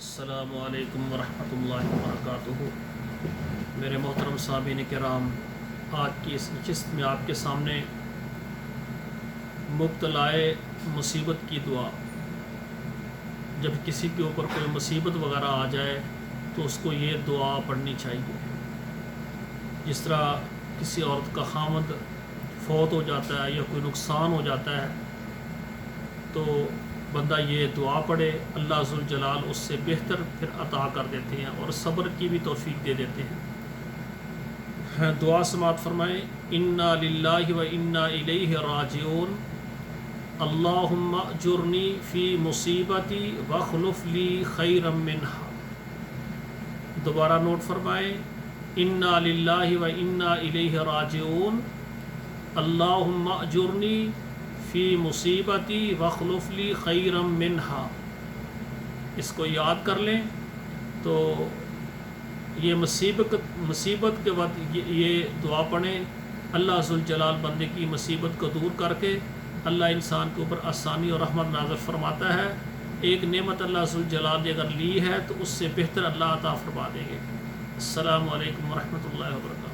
السلام علیکم ورحمۃ اللہ وبرکاتہ۔ میرے محترم سامعین کرام، آج کی اس نشست میں آپ کے سامنے مبتلائے مصیبت کی دعا، جب کسی کے اوپر کوئی مصیبت وغیرہ آ جائے تو اس کو یہ دعا پڑھنی چاہیے۔ جس طرح کسی عورت کا خامد فوت ہو جاتا ہے یا کوئی نقصان ہو جاتا ہے تو بندہ یہ دعا پڑھے، اللہ ذوالجلال اس سے بہتر پھر عطا کر دیتے ہیں اور صبر کی بھی توفیق دے دیتے ہیں۔ دعا سماعت فرمائیں۔ انا للہ و انا الیہ راجعون، اللہم اجرنی فی مصیبتی واخلف لی خیرا منہا۔ دوبارہ نوٹ فرمائیں۔ انا للہ و انا الیہ راجعون، اللہم اجرنی فی مصیبتی واخلف لی خیرا منہا۔ اس کو یاد کر لیں تو یہ مصیبت کے وقت یہ دعا پڑھیں، اللہ ذوالجلال بندے کی مصیبت کو دور کر کے اللہ انسان کے اوپر آسانی اور رحمت نازل فرماتا ہے۔ ایک نعمت اللہ ذوالجلال نے اگر لی ہے تو اس سے بہتر اللہ عطا فرما دیں گے۔ السلام علیکم ورحمۃ اللہ وبرکاتہ۔